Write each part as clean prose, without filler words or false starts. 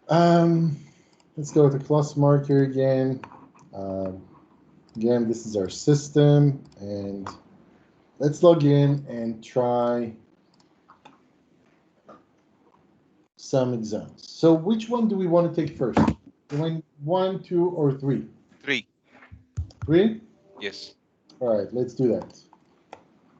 Let's go with the plus marker again. Again, this is our system, and let's log in and try some exams. So which one do we want to take first? Domain 1, 2, or 3? 3. 3? Yes. All right, let's do that.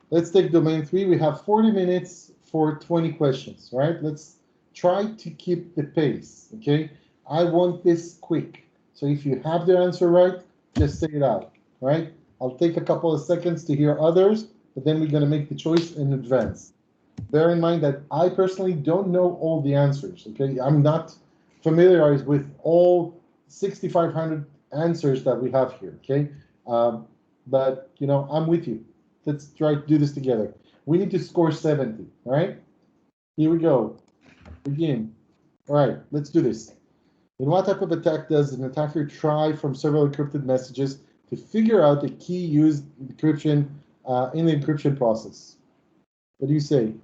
Let's take domain 3. We have 40 minutes for 20 questions, right? Let's try to keep the pace, okay? I want this quick. So if you have the answer right, just say it out, right? I'll take a couple of seconds to hear others, but then we're going to make the choice in advance. Bear in mind that I personally don't know all the answers, okay? I'm not familiarized with all 6,500 answers that we have here, okay? But, you know, I'm with you. Let's try to do this together. We need to score 70, all right? Here we go. Begin. All right, let's do this. In what type of attack does an attacker try from several encrypted messages to figure out the key used encryption in the encryption process? What do you say?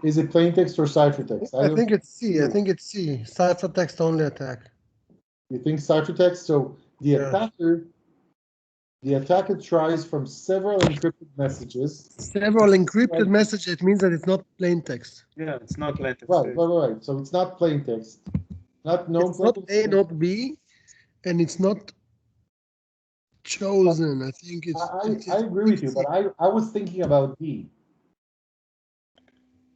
Is it plain text or ciphertext? I think it's C. I think it's C. Ciphertext only attack. You think ciphertext? So the attacker tries from several encrypted messages. Several encrypted messages. It means that it's not plain text. Yeah, it's not plain text. Right. So it's not plain text. Not known. It's not A, not B, and it's not chosen. I think it's. I agree with you, but I was thinking about D.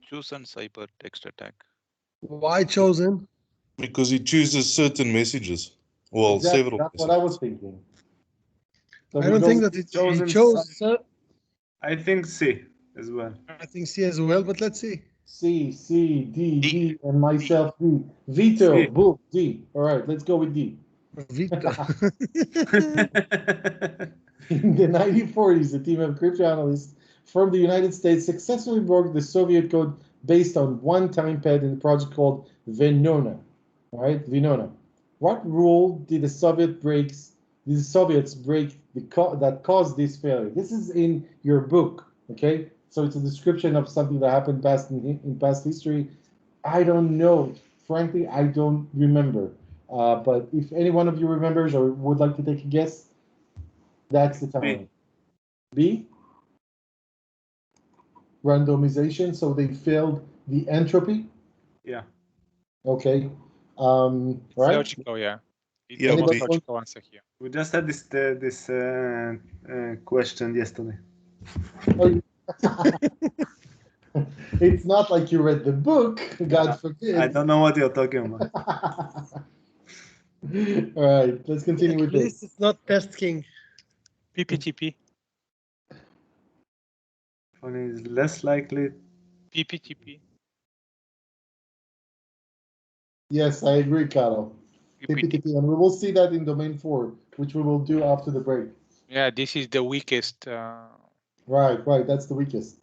Chosen ciphertext attack. Why chosen? Because he chooses certain messages. Well, Exactly. several. That's what I was thinking. So I don't think that it chose. I think C as well. I think C as well, but let's see. C, D, and myself D. Veto, C. boom, D. All right, let's go with D. Vita. In the 1940s, a team of cryptanalysts from the United States successfully broke the Soviet code based on one time pad in a project called Venona. All right, Venona. What rule did the Soviets break that caused this failure? This is in your book, okay? So it's a description of something that happened in past history. I don't know. Frankly, I don't remember. But if any one of you remembers or would like to take a guess, that's the time. B? Randomization, so they failed the entropy? Yeah. Okay. It's right? logical, yeah. It's Yeah, the most but- logical answer here. We just had this question yesterday. Oh, it's not like you read the book, God forbid. I don't know what you're talking about. All right, let's continue At with least this. it's not Test King. PPTP. One is less likely. PPTP. Yes, I agree, Carol. PPTP, and we will see that in domain 4, which we will do after the break. Yeah, this is the weakest. Right, that's the weakest.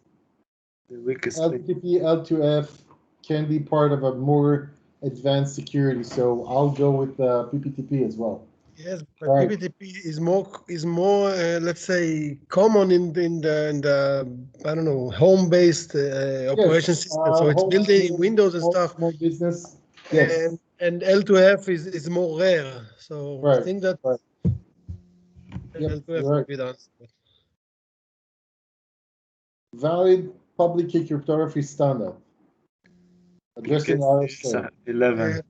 The weakest thing. LTP, L2F can be part of a more advanced security, so I'll go with PPTP as well. Yes, but Right. PPTP is more let's say common in the I don't know home-based operation system. So it's home- built in Windows and home- stuff. Small business. Yes. And L2F is more rare. So I Right, think that right. Yep, L2F you're will right. be the answer. Valid public key cryptography standard. Addressing RSA. 11.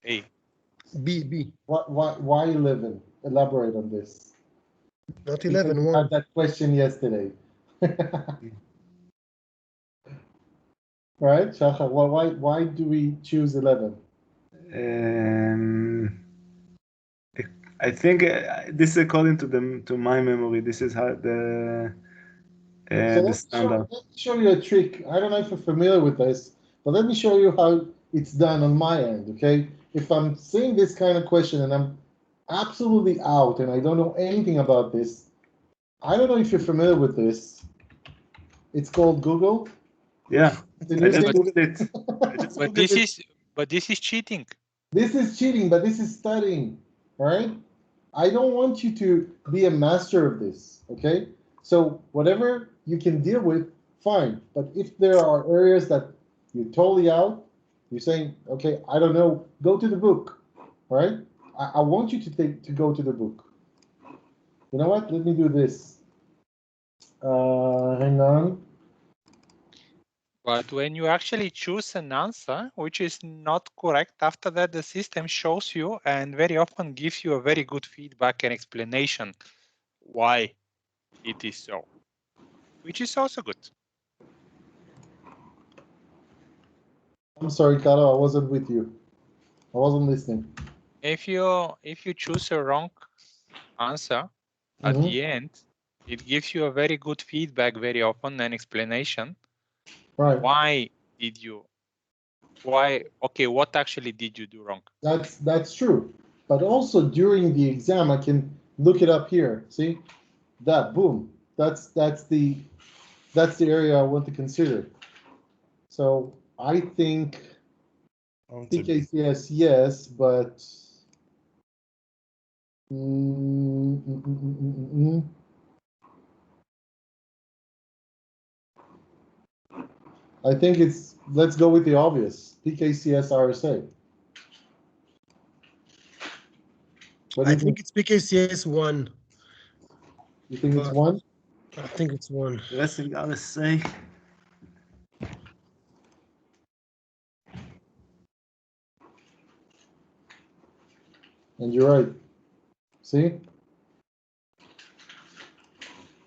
A. B. Why 11? Elaborate on this. Not Because 11. we One. had that question yesterday. Right, Shachar, why do we choose 11? I think this is according to my memory. This is how the standard. Let me show you a trick. I don't know if you're familiar with this, but let me show you how it's done on my end, okay? If I'm seeing this kind of question and I'm absolutely out and I don't know anything about this, I don't know if you're familiar with this. It's called Google. Yeah, The I new just thing- Googled it. But this is cheating. This is cheating, but this is studying, all right? I don't want you to be a master of this, okay? So whatever you can deal with, fine. But if there are areas that you're totally out, you're saying, okay, I don't know, go to the book, right? I want you to go to the book. You know what? Let me do this. Hang on. But when you actually choose an answer, which is not correct, after that the system shows you and very often gives you a very good feedback and explanation why it is so, which is also good. I'm sorry, Carlo, I wasn't with you. I wasn't listening. If you choose a wrong answer at the end, it gives you a very good feedback very often and explanation. Right. Why did you? Why? Okay, what actually did you do wrong? That's true. But also during the exam, I can look it up here. See that? Boom. That's the area I want to consider. So I think PKCS, yes, but I think it's, let's go with the obvious, PKCS RSA. I think it's PKCS 1. You think it's 1? I think it's 1. Addressing RSA. And you're right. See?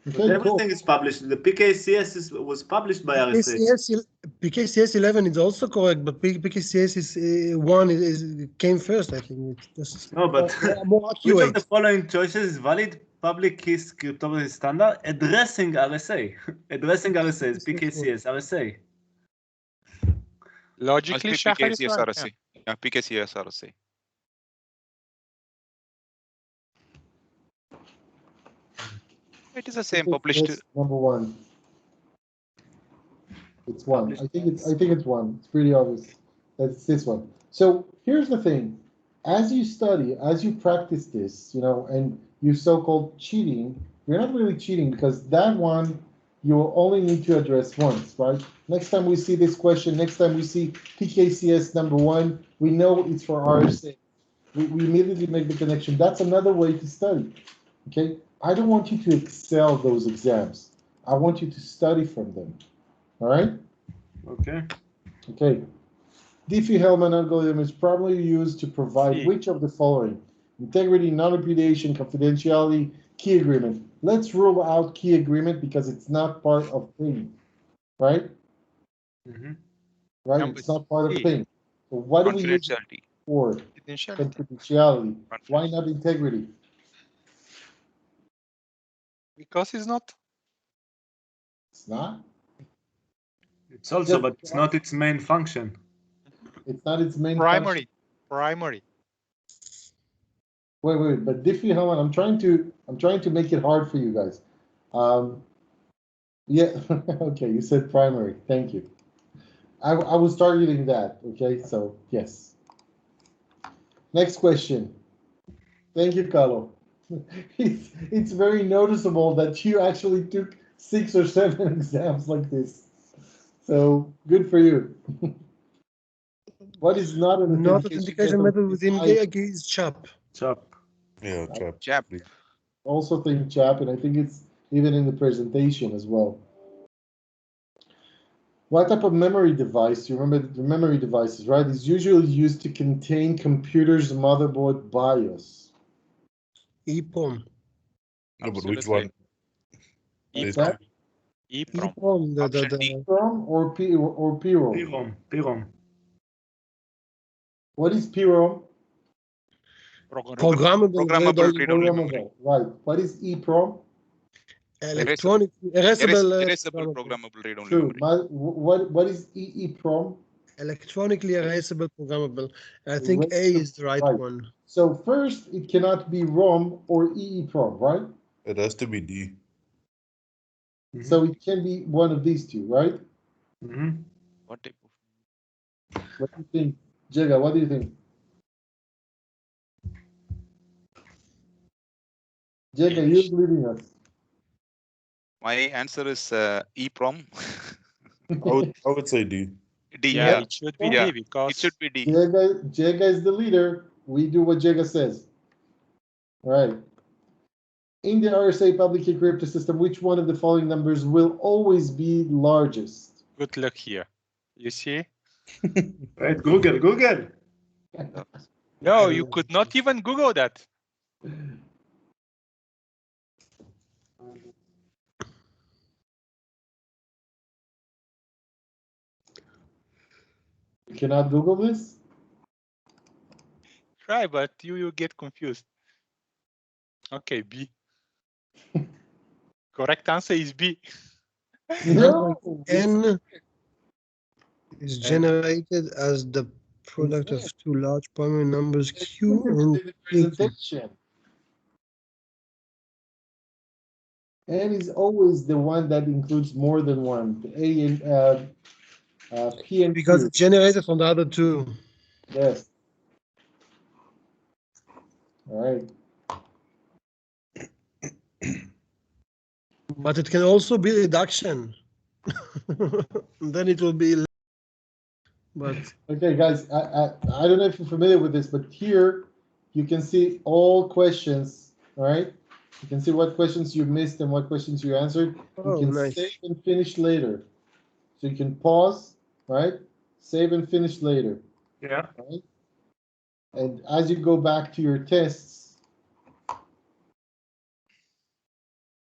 But Okay, everything is published. The PKCS was published by RSA. PKCS 11 is also correct, but PKCS is 1 came first. I think it's just No, but more which of accurate. the following choices is valid? Public key cryptography standard addressing RSA. Addressing RSA is PKCS RSA. Logically, Shachar is right. RSA. Yeah, PKCS RSA. It is the same published. Number 1. It's 1. I think it's 1. It's pretty obvious. That's this one. So here's the thing. As you study, as you practice this, and you so-called cheating, you're not really cheating because that one you will only need to address once, right? Next time we see this question, next time we see PKCS number 1, we know it's for RSA. We immediately make the connection. That's another way to study, okay? I don't want you to excel those exams. I want you to study from them, all right? Okay. Okay. Diffie-Hellman algorithm is probably used to provide which of the following? Integrity, non-repudiation, confidentiality, key agreement. Let's rule out key agreement because it's not part of thing, right? Right, it's not part of thing. So what do we use for? Confidentiality. Why not integrity? Because it's not. It's not? It's also, but it's not its main function. It's not its main primary. function. Primary. Wait, but Diffie-Hellman, I'm trying to make it hard for you guys. Yeah, okay, you said primary. Thank you. I was targeting that. Okay, so yes. Next question. Thank you, Carlo. It's very noticeable that you actually took 6 or 7 exams like this. So good for you. What is not an authentication method within GAG is CHAP. CHAP. Yeah, CHAP. Also think CHAP, and I think it's even in the presentation as well. What type of memory device? You remember the memory devices, right? Is usually used to contain computer's motherboard BIOS. EEPROM. No, but which one? EEPROM. EEPROM. EEPROM or PROM? PROM. What is PROM? Programmable read-only memory. Right. What is EEPROM? Erasable programmable read-only True. memory. What is EEPROM? Electronically erasable programmable. I think A is the right one. So first, it cannot be ROM or EEPROM, right? It has to be D. So it can be one of these two, right? What type of? What do you think, Jega? What do you think? Jega, you're leading us. My answer is EPROM. I would say D. D. Yeah, Yeah, it should be yeah. D because It should be D. Jega is the leader. We do what Jega says. All right. In the RSA public key crypto system, which one of the following numbers will always be largest? good luck here. You see? Right, Google. No, you could not even Google that. You cannot Google this? Try, but you get confused. Okay, B. Correct answer is B. No. N is generated as the product of two large primary numbers Q and P. Presentation. N is always the one that includes more than one. The A and P and Because Q. it's generated from the other two. Yes. All right. But it can also be reduction. Then it will be less. But Okay, guys, I don't know if you're familiar with this, but here you can see all questions, all right? You can see what questions you missed and what questions you answered. You can nice. save and finish later. So you can pause, right? Save and finish later, Yeah. right? And as you go back to your tests,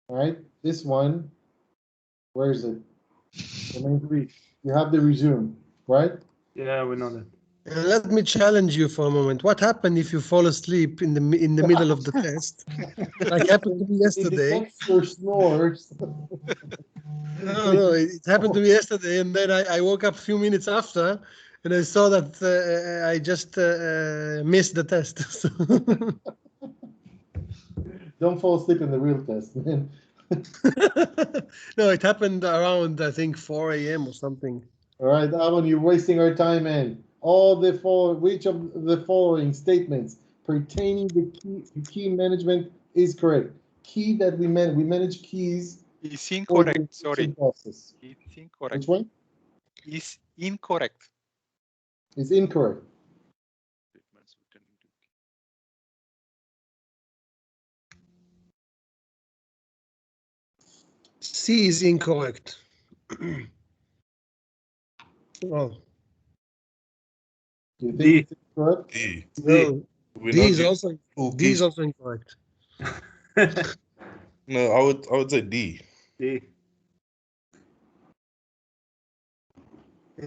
all right, this one, where is it? Domain 3. You have the resume, right? Yeah, we know that. And let me challenge you for a moment. What happened if you fall asleep in the middle of the test? Like happened to me It yesterday. detects your snores. No, it happened to me yesterday, and then I woke up a few minutes after, and I saw that I just missed the test. Don't fall asleep in the real test, man. No, it happened around, I think, 4 a.m. or something. All right, Alan, you're wasting our time, man. Which of the following statements pertaining to key management is correct? Key that we manage keys. It's for the incorrect. Sorry. encryption process. It's incorrect. Which one? It's incorrect. It's incorrect. C is incorrect. Oh, Do you think D. it's incorrect? D. no. We D know is D. also Full D is keys. also incorrect. No, I would say D. D.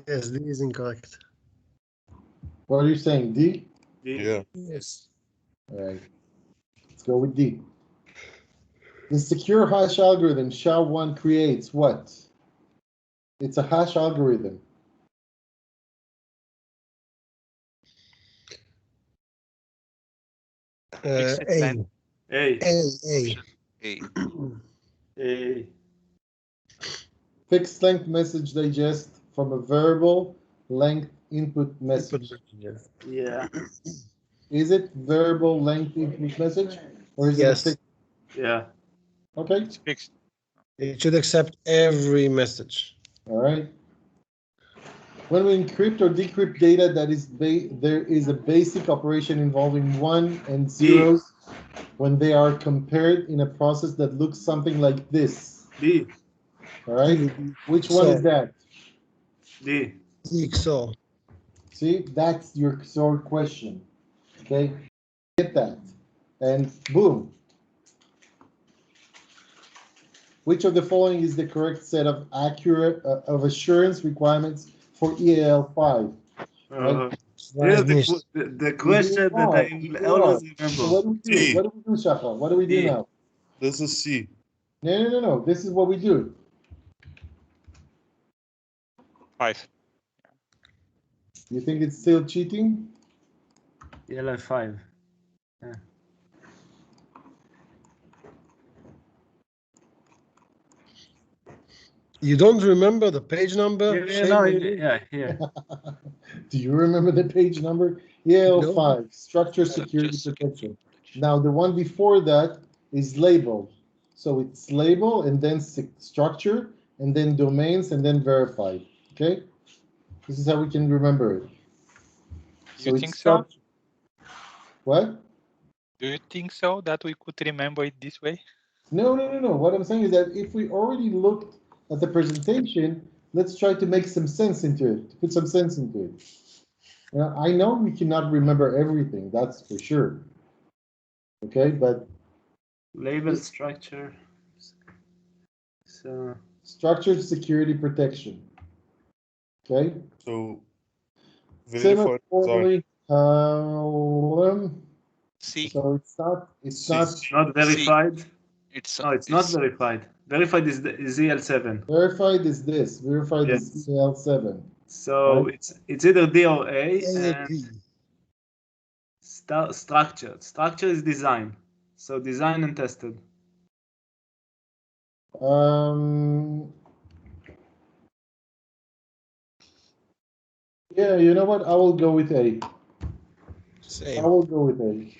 Yes, D is incorrect. What are you saying? D? D. Yeah. Yes. All right. Let's go with D. The secure hash algorithm SHA-1 creates what? It's a hash algorithm. Fixed A. length. A. A. A. A. Fixed length message digest from a variable length input message. Yeah. Is it variable length input message or is Yes. it a fixed? Yeah. Okay. It's fixed. It should accept every message. All right. When we encrypt or decrypt data, there is a basic operation involving 1 and 0s when they are compared in a process that looks something like this. D. All right. Which one is that? D. XOR. See, that's your XOR question. Okay. Get that. And boom. Which of the following is the correct set of assurance requirements for EAL5? Here's the question that I will always remember. So what do we do? What do we do, Shafa? What do we do now? This is C. No. This is what we do. 5. You think it's still cheating? Yeah, 5. Yeah. You don't remember the page number? Yeah. Do you remember the page number? EAL5, No. structure security protection. Now, the one before that is labeled. So it's label and then structure and then domains and then verified. Okay? This is how we can remember it. You it's think so? structure. What? Do you think so that we could remember it this way? No. What I'm saying is that if we already looked at the presentation, let's try to make some sense into it, to put some sense into it. I know we cannot remember everything, that's for sure. Okay, but Label structure. So structured security protection. Okay. So verified design. C. So it's not. it's not verified. It's No, it's not verified. Verified is ZL7. Verified is this. Verified Yes. is CL7. So Right. it's either D or A. I And agree. structured. Structure is design. So design and tested. Yeah, you know what? I will go with A. Same. I will go with A.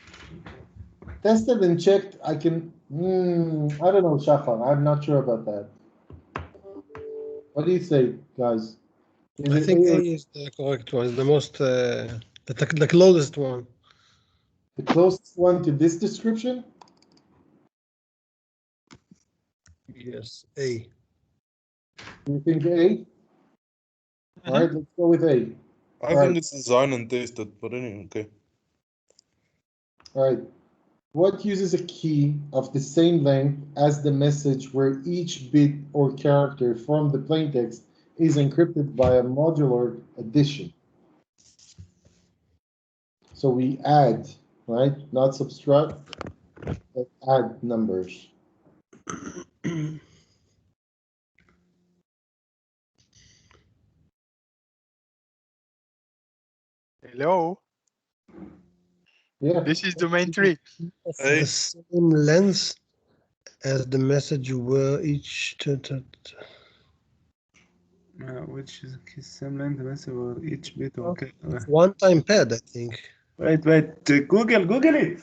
Tested and checked. I can. I don't know, Shafan. I'm not sure about that. What do you say, guys? Is I it think A A or is the correct one. It's the most, the closest one. the closest one to this description? Yes, A. You think A? All right, let's go with A. I think it's designed and tested, but anyway, okay. All right. What uses a key of the same length as the message where each bit or character from the plaintext is encrypted by a modular addition? So we add, right? Not subtract, but add numbers. Hello, Yeah. this is domain 3. Of A. the same length as the message were each. Which is same length message for each bit. Okay. One-time pad, I think. Wait. Google it.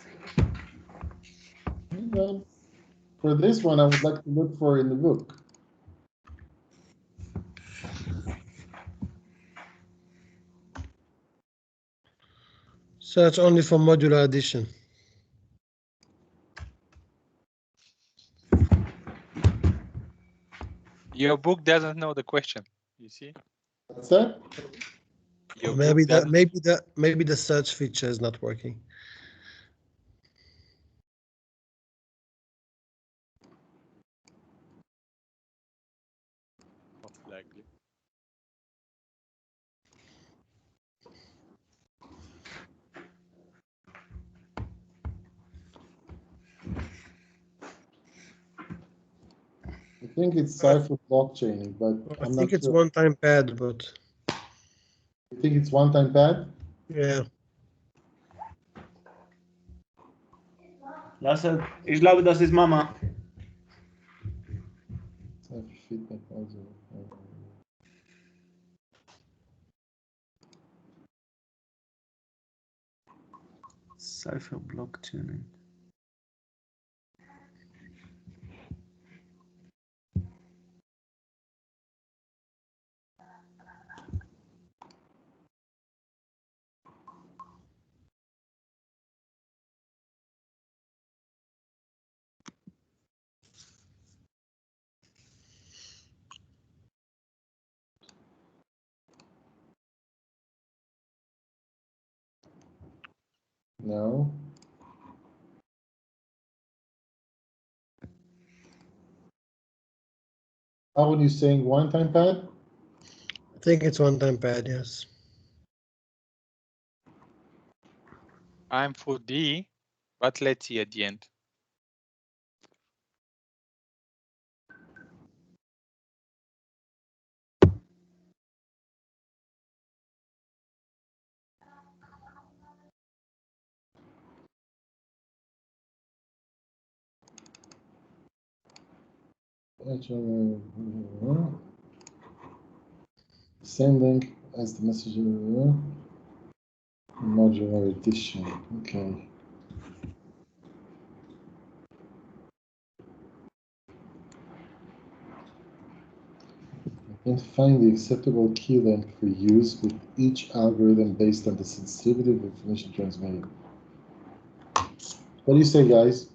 For this one, I would like to look for in the book. Search only for modular addition. Your book doesn't know the question. You see? What's that? Your Maybe book that doesn't- maybe the search feature is not working. Most likely. I think it's Cypher blockchaining, but I I'm think not it's sure. one-time pad, but You think it's one-time pad? yeah. Ich glaube, das ist Mama. Cypher feedback also. Cypher blockchain. No. How are you saying one-time pad? I think it's one-time pad, yes. I'm for D, but let's see at the end. Same link as the message. Modular addition. Okay. And find the acceptable key length for use with each algorithm based on the sensitivity of information transmitted. What do you say, guys?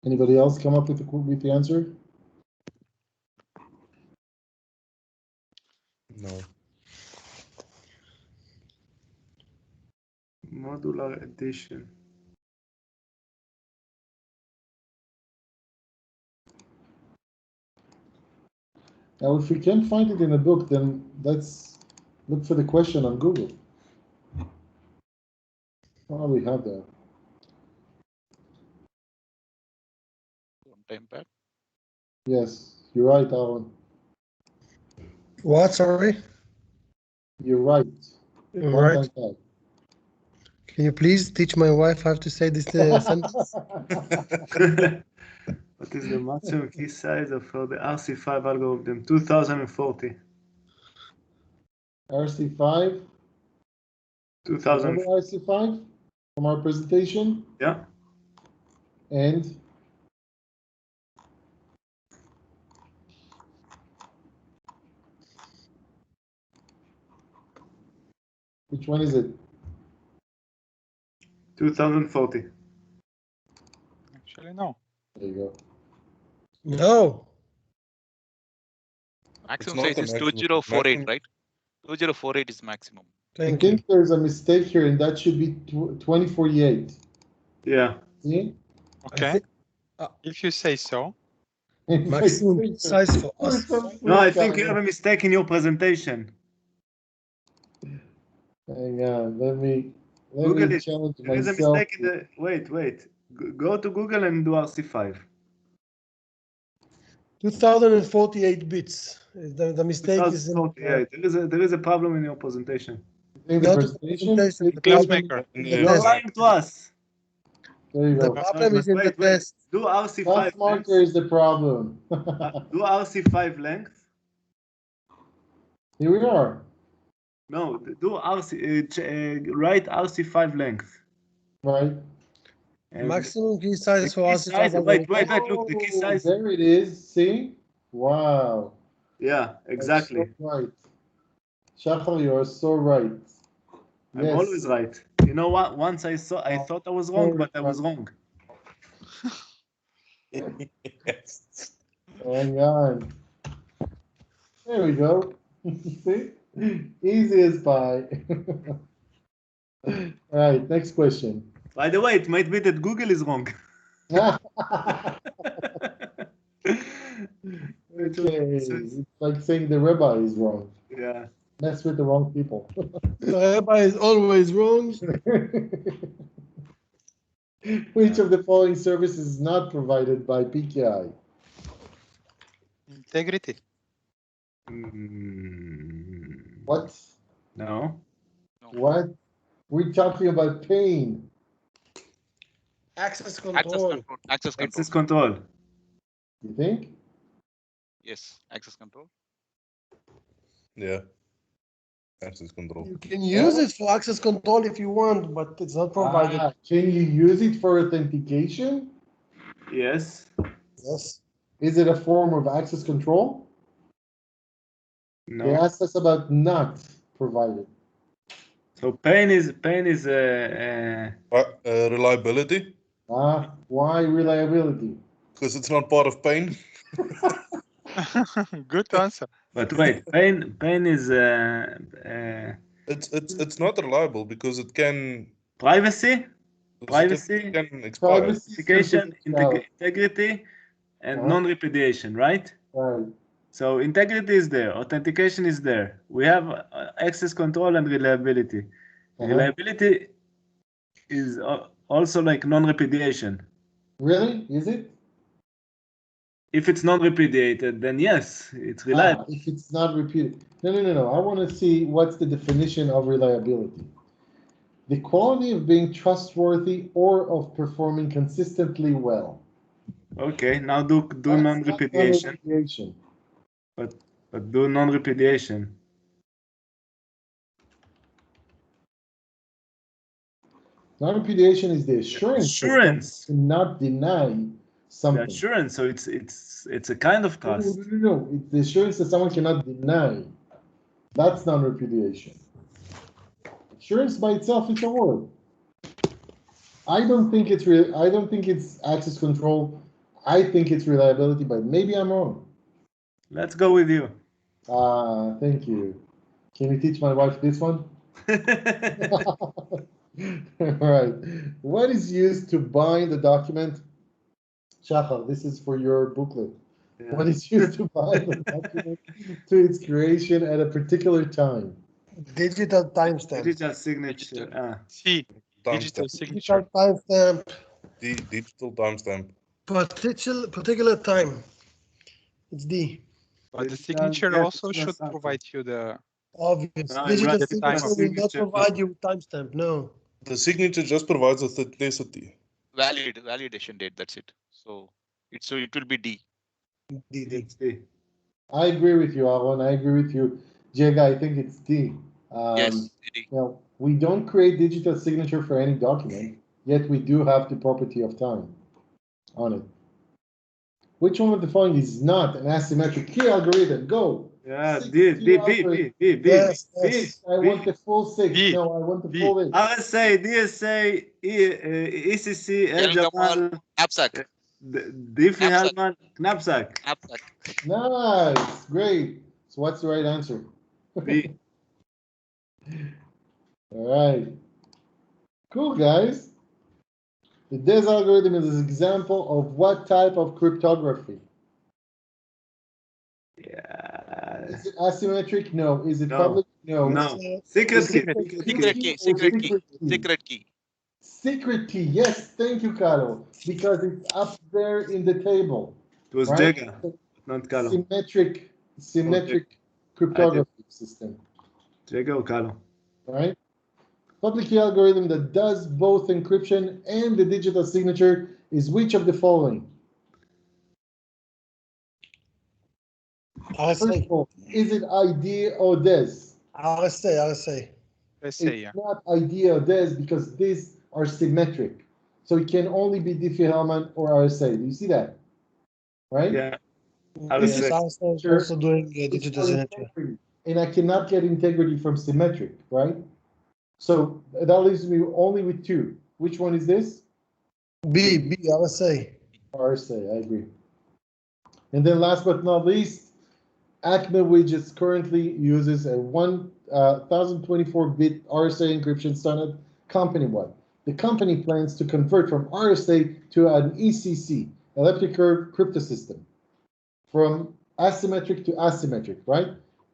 Anybody else come up with the answer? No. Modular addition. Now, if we can't find it in a book, then let's look for the question on Google. Oh, we have that. Sometime back. Yes, you're right, Alan. What? Sorry. You're right. All One right. time back. Can you please teach my wife how to say this sentence? What is the maximum key size for the RC5 algorithm? 2040. RC5. 2000. Remember RC5 from our presentation? Yeah. And which one is it? 2040. Actually, no. There you go. No. Maximum not size the is maximum. 2048, Maximum- right? 2048 is maximum. I Thank you. think there's a mistake here, and that should be 2048. Yeah. See? Okay. think- If you say so. Maximum key size for us. No, I think you have a mistake in your presentation. Hang on, let me Google it. challenge There is a myself. mistake in the. Wait. Go to Google and do RC5. 2048 bits. The mistake is in 2048. There is a problem in your presentation. I think the not presentation. presentation, the Please problem make her. in Yeah. the You're test. lying to us. There you The go. problem is in the Wait. test. Do RC5 Path marker length. is the problem. Do RC5 length. Here we are. No, do write RC5 length. Right. And Maximum key size for key us is size, wait, algorithm. look, the key size. There it is. See? Wow. Yeah, exactly. That's so right. Shachar, you are so right. I'm always right. You know what? Once I thought I was wrong, but I was wrong. Yes. Hang on. There we go. See? Easy as pie. All right, next question. By the way, it might be that Google is wrong. Okay, it's like saying the rabbi is wrong. Yeah. Mess with the wrong people. The rabbi is always wrong. Which of the following services is not provided by PKI? Integrity. What? No. What? We're talking about pain. Access Access control. control. Access control. Access control. You think? Yes. Access control. Yeah. Access control. You can use it for access control if you want, but it's not provided. Can you use it for authentication? Yes. Yes. Is it a form of access control? They No. asked us about not provided. So pain is Reliability, Why reliability? because it's not part of pain. Good answer. but wait, pain is It's not reliable because it can privacy, it can expire. Privacy, authentication, confidentiality. integrity, and Uh-huh. non-repudiation, right? Right. So integrity is there, authentication is there. We have access control and reliability. Uh-huh. Reliability is also like non-repudiation. Really? Is it? If it's non-repudiated, then yes, it's reliable. If it's not repeated. No. I want to see what's the definition of reliability. The quality of being trustworthy or of performing consistently well. Okay, now do That's not non-repudiation. non-repudiation. But do non-repudiation. Non-repudiation is the assurance. Assurance. To not deny something. The assurance, so it's a kind of No, trust. no. It's the assurance that someone cannot deny. That's non-repudiation. Assurance by itself is a word. I don't think it's I don't think it's access control. I think it's reliability, but maybe I'm wrong. Let's go with you. Thank you. Can you teach my wife this one? All right. What is used to bind a document? Shachar, this is for your booklet. Yeah. What is used to bind a document to its creation at a particular time? Digital timestamp. Digital signature. C. Digital Timestamp. signature. Digital timestamp. Digital timestamp. Particular time. It's D. But the Digital- signature yeah, also digital should something. provide you the. Obvious. No, Digital right, signature digital will not signature, provide you with timestamp. No. The signature just provides authenticity. Validation date. That's it. So it will be D. D. It's D. I agree with you, Aaron. I agree with you. Jega, I think it's D. Yes, D. Now, we don't create digital signature for any document, yet we do have the property of time on it. Which one of the following is not an asymmetric key algorithm? Go. Yeah, Six D, key B, algorithm. Yes, B. yes. I want the full 6. B. No, I want the B. full 8. RSA, DSA, ECC, El Jamal, Knapsack. Diffie Knapsack. Hellman, Knapsack. Knapsack. Nice. Great. So what's the right answer? B. All right. Cool, guys. The DES algorithm is an example of what type of cryptography? Yeah. Is it asymmetric? No. Is it No. public? No. No. Secret key. Secret key. Secret key. Secret key. Secret key. Yes, thank you, Carlo. Because it's up there in the table. It was Right? Jega, not Kalo. Symmetric cryptography system. Jega or Kalo? Right? Public key algorithm that does both encryption and the digital signature is which of the following? First of RSA. all, is it ID or DES? RSA. Let's say, It's yeah. not ID or DES because these are symmetric. So it can only be Diffie-Hellman or RSA. Do you see that? Right? Yeah. Yes, RSA. RSA is also doing digital for signature. integrity. And I cannot get integrity from symmetric, right? So that leaves me only with 2. Which one is this? B, RSA. RSA, I agree. And then last but not least, Acme Widgets currently uses a 1024-bit RSA encryption standard company-wide. The company plans to convert from RSA to an ECC, elliptic curve crypto system, from asymmetric to asymmetric, right?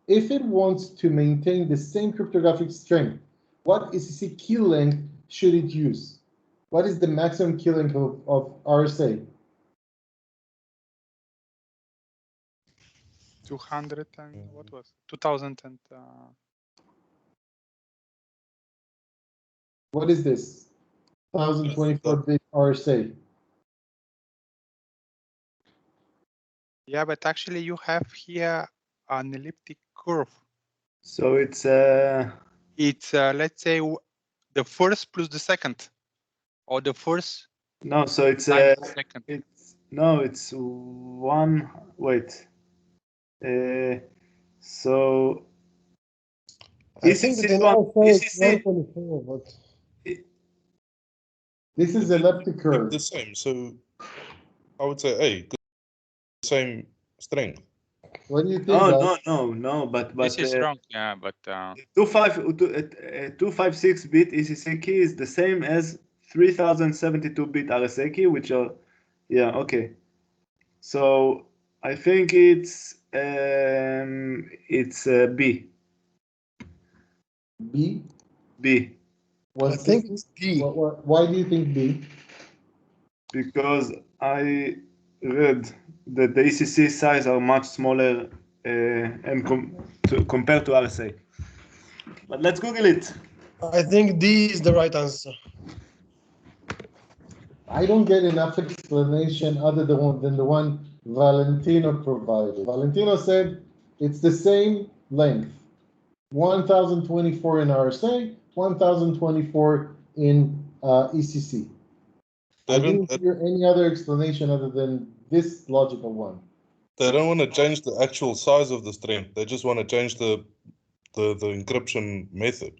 If it wants to maintain the same cryptographic strength, what ECC key length should it use? What is the maximum key length of RSA? 200 and what was 2000 and What is this? 1024-bit RSA. yeah, but actually you have here an elliptic curve. So it's It's let's say the first plus the second, or the first no. So it's times the second. it's one. Wait. So I think that in RSA it's 124, but This is elliptic Keep curve. the same. So I would say A, 'cause the same strength. What do you think, guys? No. But This is wrong. Yeah, but 256-bit ECC key is the same as 3072-bit RSA key, which are okay. So I think it's B. B? B. I think it's D. Why do you think B? Because I read that the ECC size are much smaller and compared to RSA. But let's Google it. I think D is the right answer. I don't get enough explanation other than the one Valentino provided. Valentino said it's the same length. 1024 in RSA, 1024 in ECC. I didn't hear any other explanation other than this logical one. They don't want to change the actual size of the string. They just want to change the encryption method.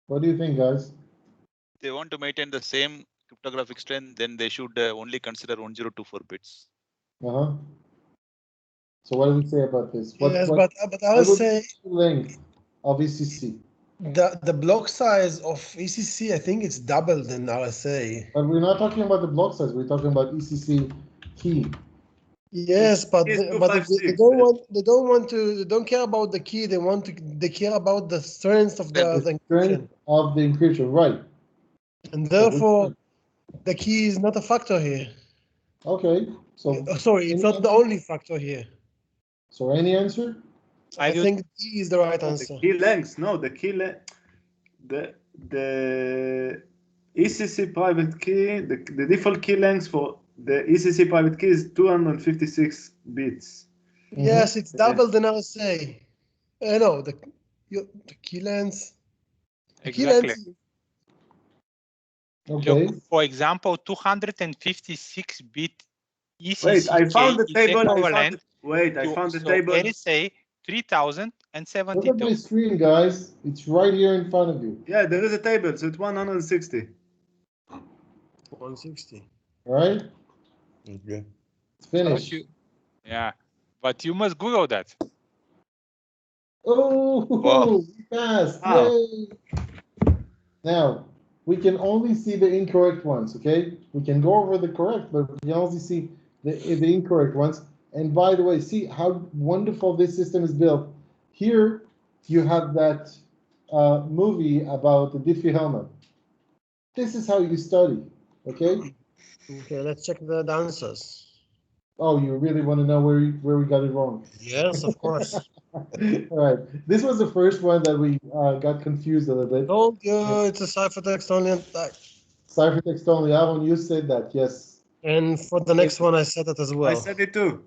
What do you think, guys? They want to maintain the same cryptographic strength, then they should only consider 1024 bits. So what do we say about this? Yes, but I would say the length of ECC. The block size of ECC, I think it's double than RSA. But we're not talking about the block size. We're talking about ECC key. Yes, but they don't care about the key. They care about the strength of the encryption. Of the encryption, right? And therefore, the key is not a factor here. Okay, so sorry, it's not the only factor here. So any answer? I think D is the right answer. The key length, no, the key length, the ECC private key, the default key length for the ECC private key is 256 bits. Yes, it's double than RSA. No, the key length. Exactly. Okay. Look, for example, 256-bit ECC Wait, I found the table. I found the table. RSA 3072. Look at my screen, guys. It's right here in front of you. Yeah, there is a table, so it's 160. 160. All right. Okay. It's finished. Yeah, but you must Google that. Oh, wow. We passed. Wow. Yay. Now, we can only see the incorrect ones, okay? We can go over the correct, but we can only see the incorrect ones. And by the way, see how wonderful this system is built. Here, you have that movie about the Diffie Hellman. This is how you study, okay? Okay, let's check the answers. Oh, you really want to know where we got it wrong? Yes, of course. All right. This was the first one that we got confused a little bit. Told you it's a ciphertext only attack. Ciphertext only. Aaron, you said that, yes. And for the next one, I said it as well. I said it too.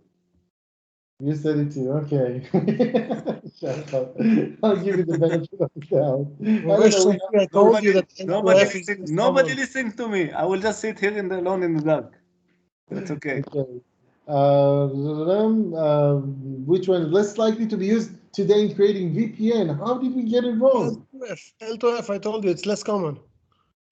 You said it too. Okay. Shut up. I'll give you the benefit of the doubt. I told you that nobody listens to me. I will just sit here alone in the dark. That's okay. Which one is less likely to be used today in creating VPN? How did we get it wrong? L2F, I told you, it's less common.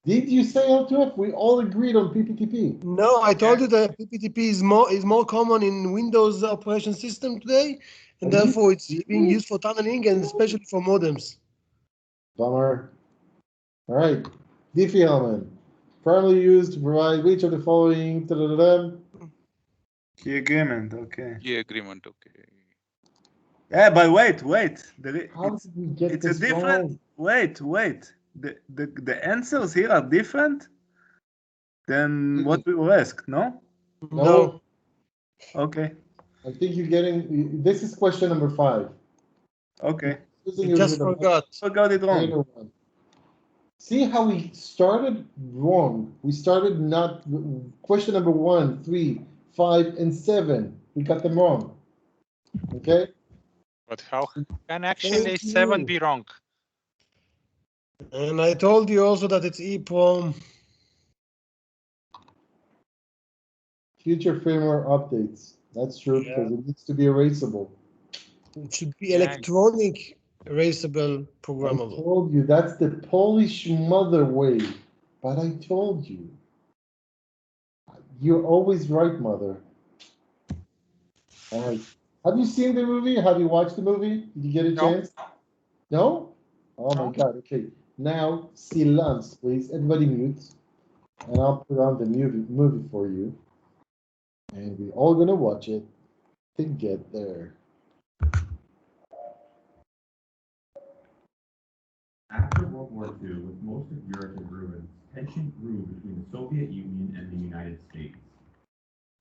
Did you say L2F? We all agreed on PPTP. No, I told you that PPTP is more common in Windows operation system today, and therefore it's being used for tunneling and especially for modems. Bummer. All right. Diffie Hellman. Primarily used to provide which of the following? Key agreement, okay. Key agreement, okay. Yeah, but wait. How did we get it's this a different. wrong? Wait. The answers here are different than what we were asked, no? No. Okay. I think you're getting. This is question number 5. Okay. You just forgot. Forgot it wrong. See how we started wrong. We started not question number 1, 3, 5, and 7. We got them wrong. Okay. But how can actually 7 be wrong? And I told you also that it's EEPROM. Future firmware updates. That's true because it needs to be erasable. It should be electronic erasable programmable. I told you that's the Polish mother way, but I told you. You're always right, mother. All right. Have you seen the movie? Have you watched the movie? Did you get a chance? No? Oh my God. Okay. Now, silence, please. Everybody mute. And I'll put on the movie for you. And we're all going to watch it to get there. After World War II, with most of Europe in ruins, tension grew between the Soviet Union and the United States.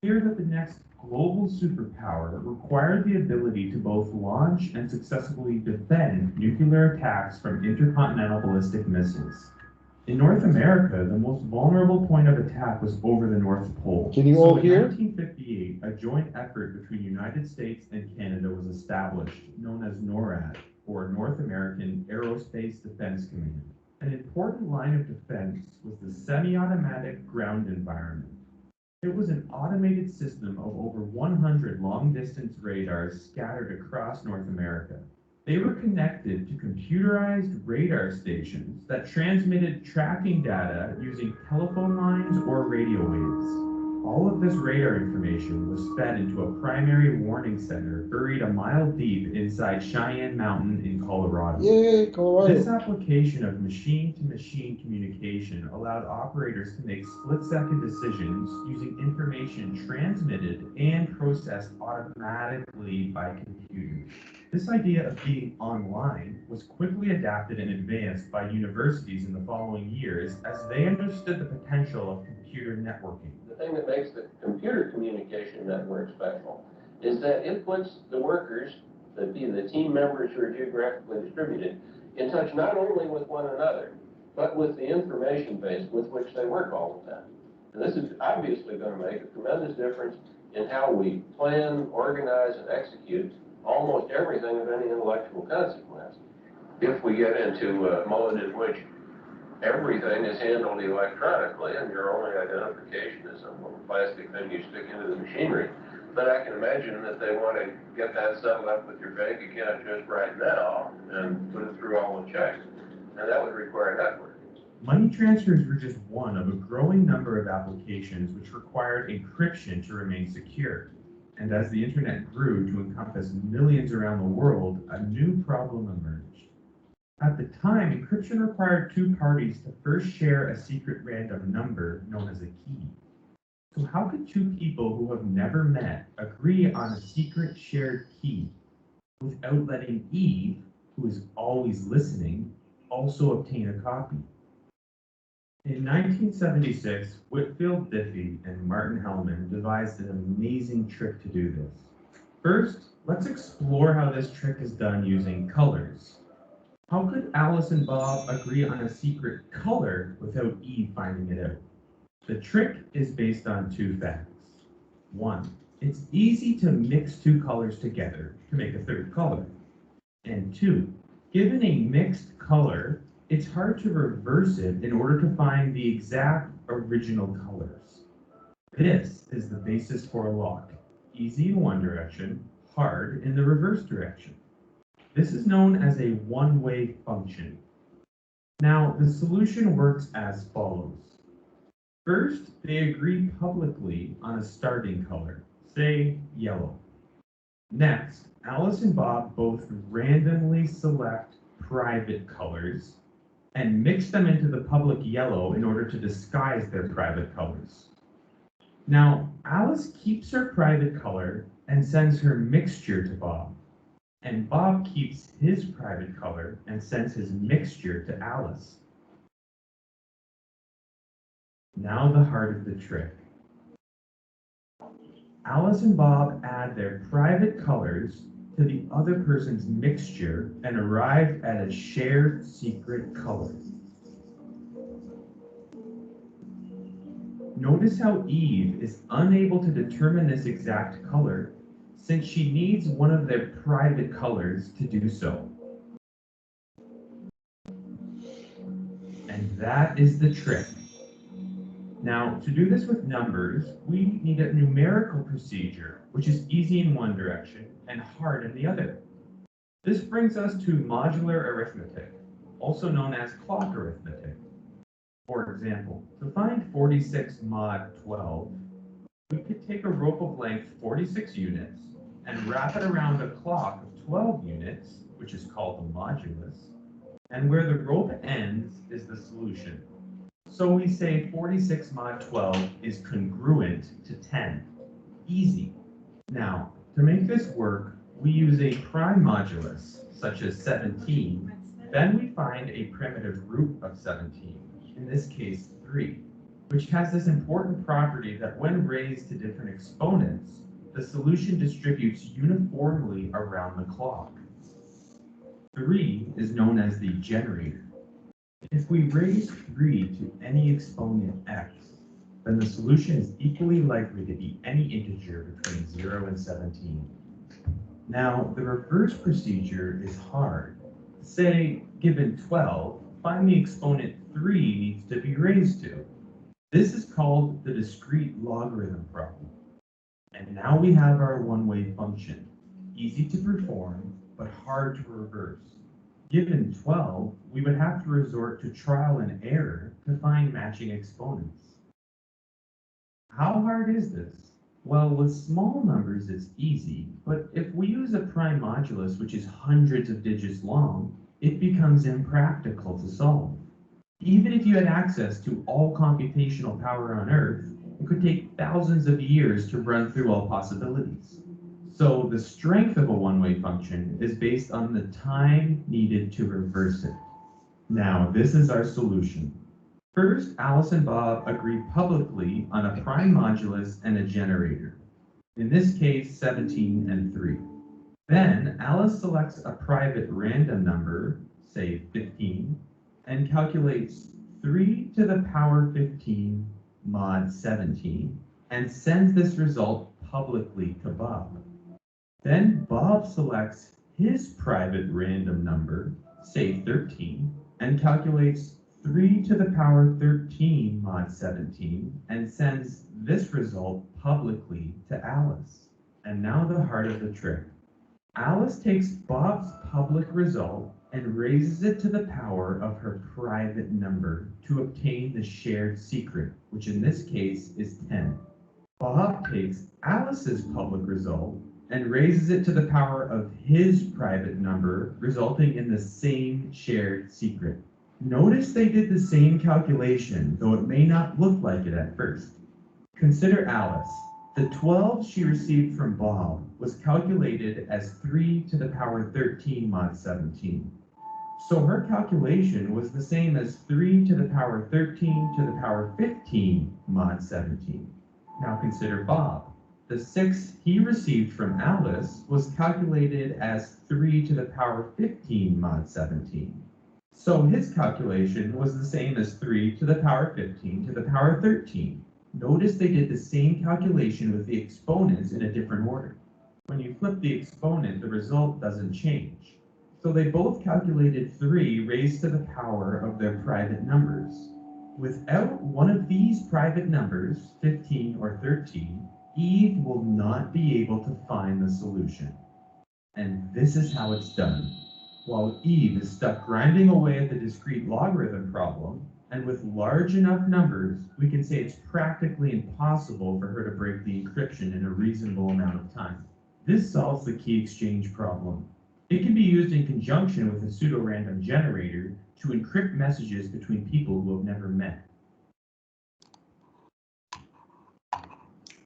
Fear that the next global superpower required the ability to both launch and successfully defend nuclear attacks from intercontinental ballistic missiles. In North America, the most vulnerable point of attack was over the North Pole. Can you all hear? In 1958, a joint effort between the United States and Canada was established, known as NORAD, or North American Aerospace Defense Command. An important line of defense was the semi-automatic ground environment. It was an automated system of over 100 long-distance radars scattered across North America. They were connected to computerized radar stations that transmitted tracking data using telephone lines or radio waves. All of this radar information was fed into a primary warning center buried a mile deep inside Cheyenne Mountain in Colorado. Yay, Colorado. This application of machine-to-machine communication allowed operators to make split-second decisions using information transmitted and processed automatically by computers. This idea of being online was quickly adapted and advanced by universities in the following years as they understood the potential of computer networking. The thing that makes the computer communication network special is that it puts the workers, the team members who are geographically distributed, in touch not only with one another, but with the information base with which they work all the time. And this is obviously going to make a tremendous difference in how we plan, organize, and execute almost everything of any intellectual consequence. If we get into a mode in which everything is handled electronically and your only identification is some little plastic thing you stick into the machinery, then I can imagine that they want to get that settled up with your bank account just right now and put it through all the checks. And that would require network. Money transfers were just one of a growing number of applications which required encryption to remain secure. And as the internet grew to encompass millions around the world, a new problem emerged. At the time, encryption required two parties to first share a secret random number known as a key. So how could two people who have never met agree on a secret shared key without letting Eve, who is always listening, also obtain a copy? In 1976, Whitfield Diffie and Martin Hellman devised an amazing trick to do this. First, let's explore how this trick is done using colors. How could Alice and Bob agree on a secret color without Eve finding it out? The trick is based on two facts. One, it's easy to mix two colors together to make a third color. And two, given a mixed color, it's hard to reverse it in order to find the exact original colors. This is the basis for a lock. Easy in one direction, hard in the reverse direction. This is known as a one-way function. Now, the solution works as follows. First, they agree publicly on a starting color, say yellow. Next, Alice and Bob both randomly select private colors and mix them into the public yellow in order to disguise their private colors. Now, Alice keeps her private color and sends her mixture to Bob, and Bob keeps his private color and sends his mixture to Alice. Now the heart of the trick. Alice and Bob add their private colors to the other person's mixture and arrive at a shared secret color. Notice how Eve is unable to determine this exact color since she needs one of their private colors to do so. And that is the trick. Now, to do this with numbers, we need a numerical procedure, which is easy in one direction and hard in the other. This brings us to modular arithmetic, also known as clock arithmetic. For example, to find 46 mod 12, we could take a rope of length 46 units and wrap it around a clock of 12 units, which is called the modulus, and where the rope ends is the solution. So we say 46 mod 12 is congruent to 10. Easy. Now, to make this work, we use a prime modulus, such as 17. Then we find a primitive root of 17, in this case 3, which has this important property that when raised to different exponents, the solution distributes uniformly around the clock. 3 is known as the generator. If we raise 3 to any exponent x, then the solution is equally likely to be any integer between 0 and 17. Now, the reverse procedure is hard. Say, given 12, find the exponent 3 needs to be raised to. This is called the discrete logarithm problem. And now we have our one-way function. Easy to perform, but hard to reverse. Given 12, we would have to resort to trial and error to find matching exponents. How hard is this? Well, with small numbers, it's easy, but if we use a prime modulus, which is hundreds of digits long, it becomes impractical to solve. Even if you had access to all computational power on Earth, it could take thousands of years to run through all possibilities. So the strength of a one-way function is based on the time needed to reverse it. Now, this is our solution. First, Alice and Bob agree publicly on a prime modulus and a generator. In this case, 17 and 3. Then, Alice selects a private random number, say 15, and calculates 3 to the power 15 mod 17, and sends this result publicly to Bob. Then Bob selects his private random number, say 13, and calculates 3 to the power 13 mod 17, and sends this result publicly to Alice. And now the heart of the trick. Alice takes Bob's public result and raises it to the power of her private number to obtain the shared secret, which in this case is 10. Bob takes Alice's public result and raises it to the power of his private number, resulting in the same shared secret. Notice they did the same calculation, though it may not look like it at first. Consider Alice. The 12 she received from Bob was calculated as 3 to the power 13 mod 17. So her calculation was the same as 3 to the power 13 to the power 15 mod 17. Now consider Bob. The 6 he received from Alice was calculated as 3 to the power 15 mod 17. So his calculation was the same as 3 to the power 15 to the power 13. Notice they did the same calculation with the exponents in a different order. When you flip the exponent, the result doesn't change. So they both calculated 3 raised to the power of their private numbers. Without one of these private numbers, 15 or 13, Eve will not be able to find the solution. And this is how it's done. While Eve is stuck grinding away at the discrete logarithm problem, and with large enough numbers, we can say it's practically impossible for her to break the encryption in a reasonable amount of time. This solves the key exchange problem. It can be used in conjunction with a pseudo-random generator to encrypt messages between people who have never met.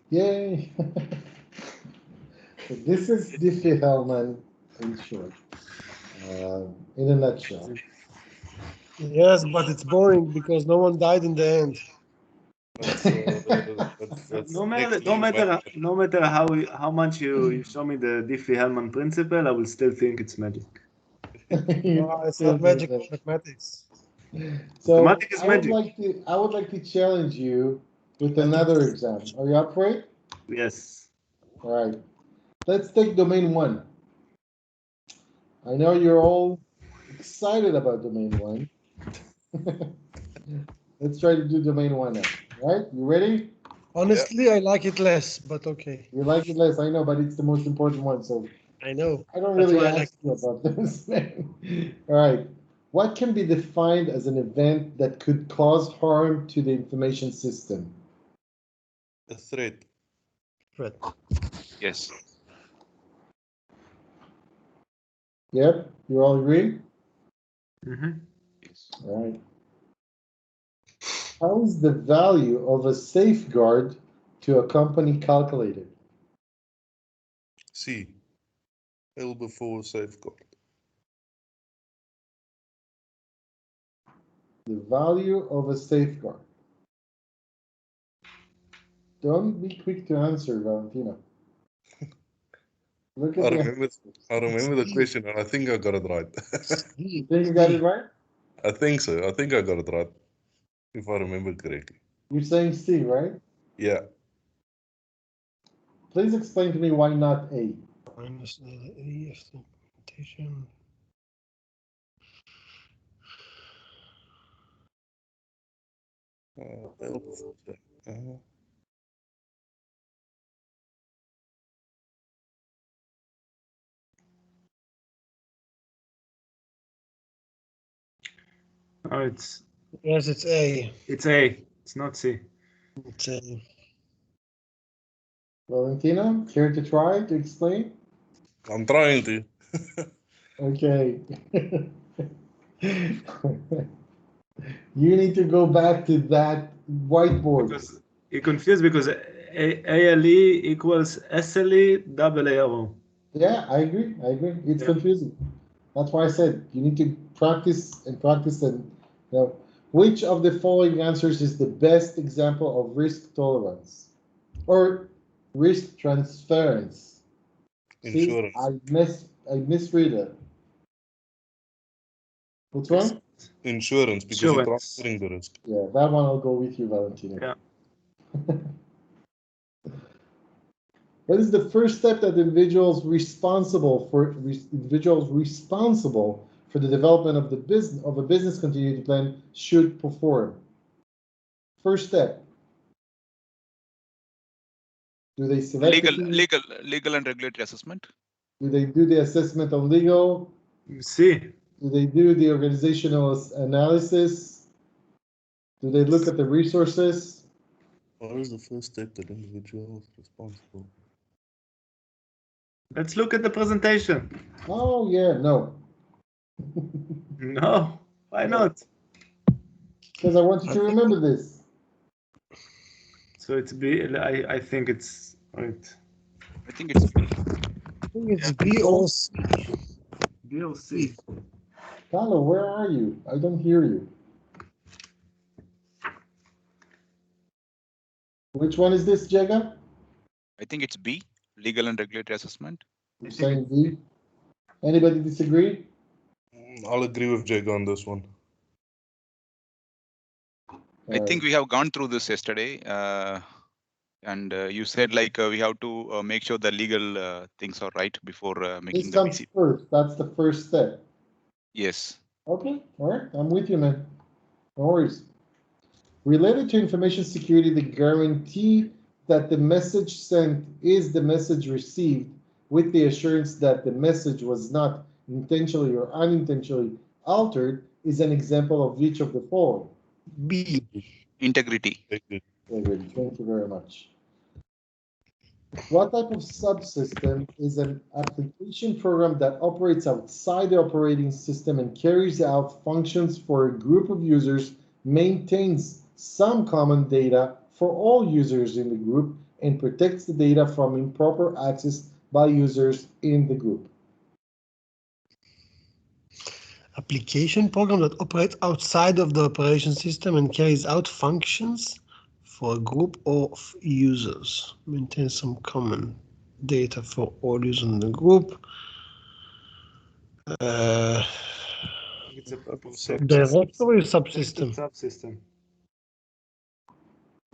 Yay! So this is Diffie-Hellman in short, in a nutshell. Yes, but it's boring because no one died in the end. No matter how much you show me the Diffie-Hellman principle, I will still think it's magic. It's not magic, it's mathematics. So Mathematics is magic. I would like to challenge you with another exam. Are you up for it? Yes. All right. Let's take domain 1. I know you're all excited about domain 1. Let's try to do domain 1 now. All right? You ready? Honestly, I like it less, but okay. You like it less, I know, but it's the most important one, so I know. I don't That's really why I ask you about this. All right. What can be defined as an event that could cause harm to the information system? A threat. Right. Yes. Yep, you all agree? Yes. All right. How is the value of a safeguard to a company calculated? C. L before safeguard. The value of a safeguard. Don't be quick to answer, Valentina. Look at I the remember the question, and I think I got it right. You think you got it right? I think so. I think I got it right, if I remember correctly. You're saying C, right? Yeah. Please explain to me why not A. Minus the A of the implementation. Oh, it's Yes, it's A. A. It's not C. It's A. Valentina, care to try to explain? I'm trying to. Okay. You need to go back to that whiteboard. Because you're confused because ALE equals SLE double ARO. Yeah, I agree. It's Yeah. confusing. That's why I said you need to practice and practice and which of the following answers is the best example of risk tolerance or risk transference? Insurance. See, I misread it. Which one? Insurance, because you're Insurance. transferring the risk. Yeah, that one I'll go with you, Valentina. Yeah. What is the first step that individuals responsible for the development of a business continuity plan should perform? First step. Do they select legal and regulatory assessment? Do they do the assessment on legal? C. Do they do the organizational analysis? Do they look at the resources? What is the first step that individual is responsible? Let's look at the presentation. Oh yeah, no. No, why not? Because I want you to remember this. So it's B. I think it's right. I think it's B. I think it's B or C. B or C. Carlo, where are you? I don't hear you. Which one is this, Jega? I think it's B, legal and regulatory assessment. You're saying B? Anybody disagree? I'll agree with Jake on this one. I think we have gone through this yesterday, and you said like we have to make sure the legal things are right before making This the comes BC. first. That's the first step. Yes. Okay, all right. I'm with you, man. No worries. Related to information security, the guarantee that the message sent is the message received with the assurance that the message was not intentionally or unintentionally altered is an example of each of the following. B. Integrity. Integrity. Thank you very much. What type of subsystem is an application program that operates outside the operating system and carries out functions for a group of users, maintains some common data for all users in the group, and protects the data from improper access by users in the group? Application program that operates outside of the operation system and carries out functions for a group of users. Maintain some common data for all users in the group. It's a Directory subsystem. Subsystem.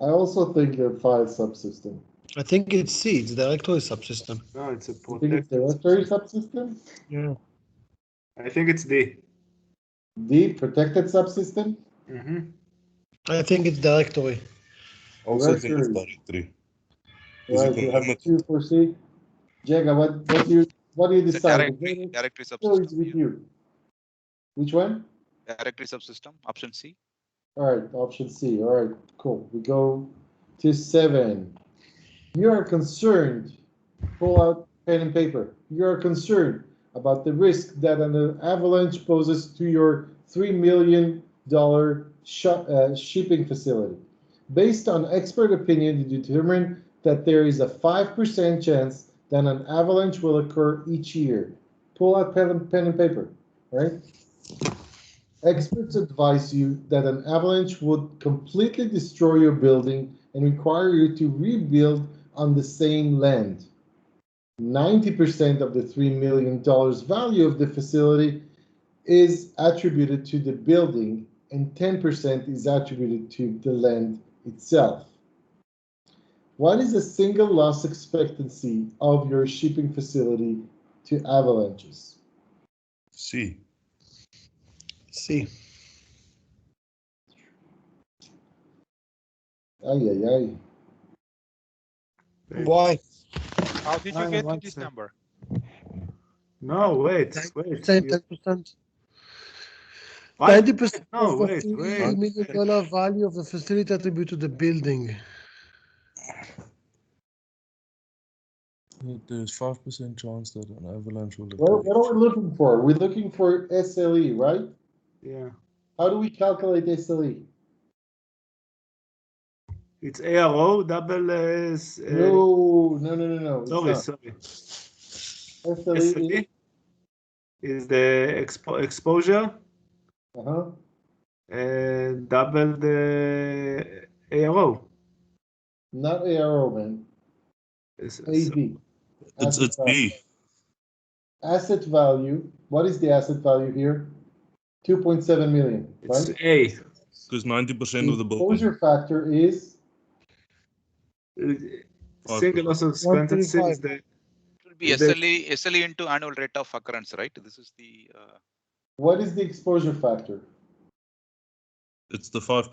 I also think a file subsystem. I think it's C. It's directory subsystem. No, it's a You think it's protected directory subsystem? Yeah. I think it's D. D, protected subsystem? Mm-hmm. I think it's directory. Also think it's directory. Right, you have 2 for C. Jega, what do you decide? Directory Still subsystem. is with you. Which one? Directory subsystem, option C. All right, option C. All right, cool. We go to 7. You are concerned. Pull out pen and paper. You are concerned about the risk that an avalanche poses to your $3 million shipping facility. Based on expert opinion, you determine that there is a 5% chance that an avalanche will occur each year. Pull out pen and paper, right? Experts advise you that an avalanche would completely destroy your building and require you to rebuild on the same land. 90% of the $3 million value of the facility is attributed to the building and 10% is attributed to the land itself. What is the single loss expectancy of your shipping facility to avalanches? C. C. Ay, ay, ay. Why? How did you get to this number? No, wait. Same You- 10%. What? 90% No, of the wait. $3 million value of the facility attributed to the building. There's 5% chance that an avalanche will What occur. are we looking for? We're looking for SLE, right? Yeah. How do we calculate SLE? It's ARO double S. No. It's Sorry, not. sorry. SLE SLE is the exposure uh-huh. double the ARO. Not ARO, man. AV. It's B. Asset value. What is the asset value here? 2.7 million, It's right? A. Because 90% of the building. Exposure factor is Single loss of expenses is the It will be SLE into annual rate of occurrence, right? This is the. what is the exposure factor? It's the 5%.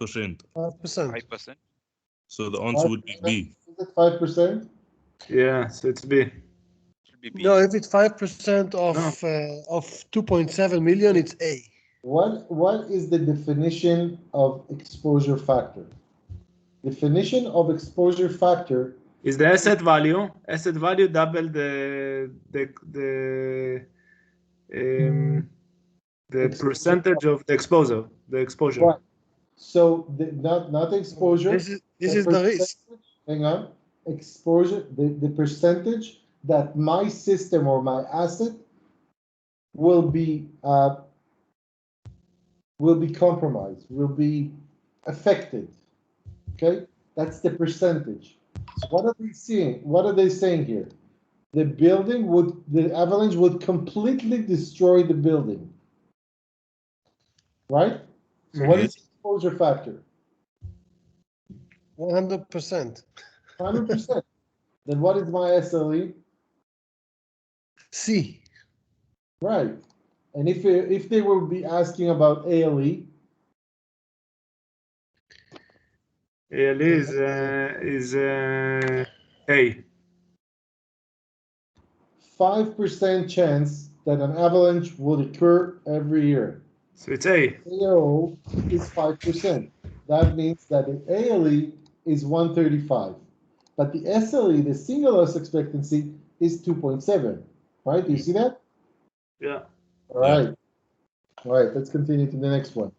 5%. 5%. So the answer would be B. Is it 5%? Yeah, so it's B. Should be B. No, if it's 5% of 2.7 million, it's A. What is the definition of exposure factor? Definition of exposure factor Is the asset value double the percentage of the exposure, Right. So not the exposure. This is the risk. Hang on. Exposure, the percentage that my system or my asset will be compromised, will be affected. Okay, that's the percentage. So what are they seeing? What are they saying here? The avalanche would completely destroy the building. Right? So what is the exposure factor? 100%. 100%. Then what is my SLE? C. Right. And if they will be asking about ALE, ALE is A. 5% chance that an avalanche would occur every year. So it's A. AO is 5%. That means that the ALE is 135. But the SLE, the single loss expectancy, is 2.7. Right? Do you see that? Yeah. All right. All right, let's continue to the next one.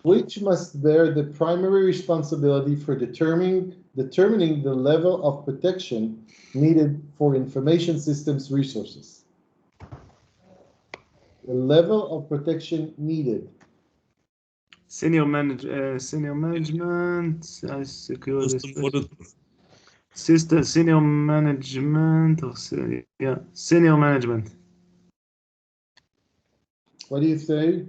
Which must bear the primary responsibility for determining the level of protection needed for information systems resources? The level of protection needed. Senior management, security system, senior management, or senior management. What do you say?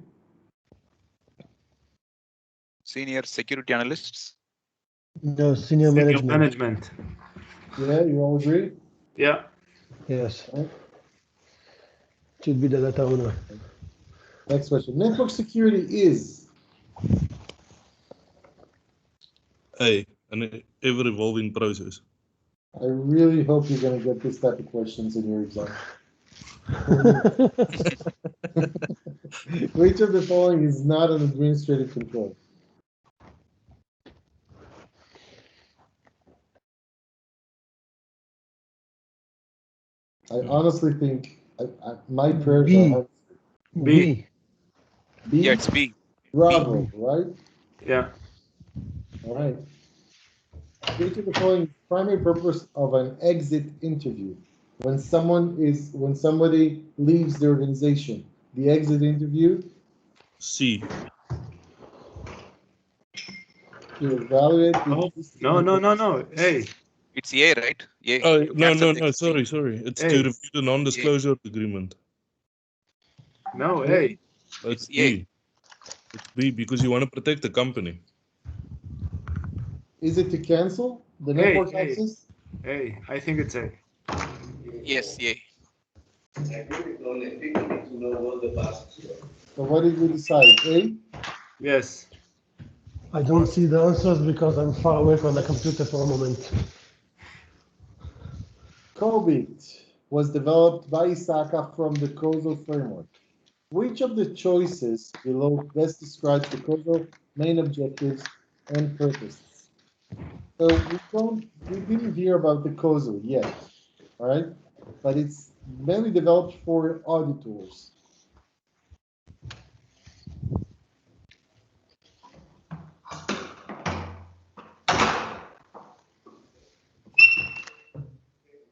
Senior security analysts. No, senior management. Yeah, you all agree? Yeah. Yes. Right. Should be the data owner. Next question. Network security is A, an ever-evolving process. I really hope you're going to get this type of questions in your exam. Which of the following is not an administrative control? I honestly think my prayers are B. B. Yeah, it's B. Bravo, right? Yeah. All right. Which of the following is the primary purpose of an exit interview? When somebody leaves the organization, the exit interview C. to evaluate No. Hey. It's A, right? A. Oh, To no, cancel the existing. sorry. It's A. to review the non-disclosure agreement. No, A. It's It's A. B. It's B because you want to protect the company. Is it to cancel the network access? A. I think it's A. Yes, A. So what did we decide? A? Yes. I don't see the answers because I'm far away from the computer for a moment. COBIT was developed by ISACA from the causal framework. Which of the choices below best describes the causal main objectives and purposes? So we didn't hear about the causal yet, all right? But it's mainly developed for auditors.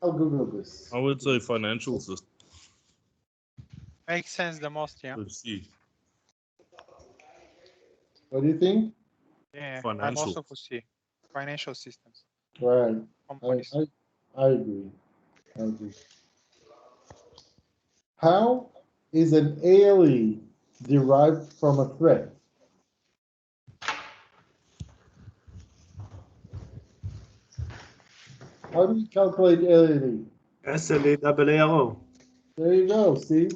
I'll Google this. I would say financial system. Makes sense the most, yeah. Let's see. What do you think? Yeah, I'm Financial. also for C. Financial systems. Right. Companies. I agree. I agree. How is an ALE derived from a threat? How do we calculate ALE? SLE There you go, see?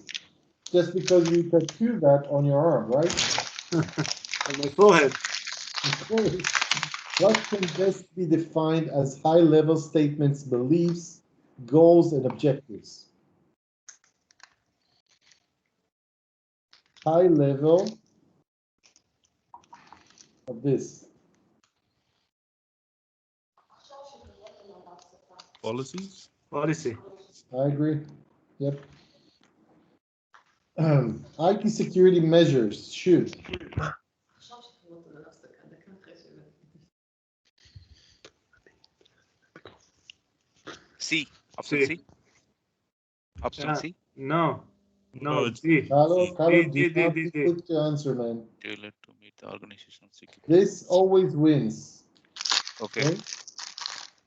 Just because you tattoo that on your arm, right? on my forehead. What can best be defined as high-level statements, beliefs, goals, and objectives? High level of this. Policies? Policy. I agree. Yep. IT security measures should C. Option C. C. Option Yeah. C. No. No, No, it's D. Carlo, do D. not be quick to answer, man. Tailored to meet the organizational security. This always wins. Okay. Okay?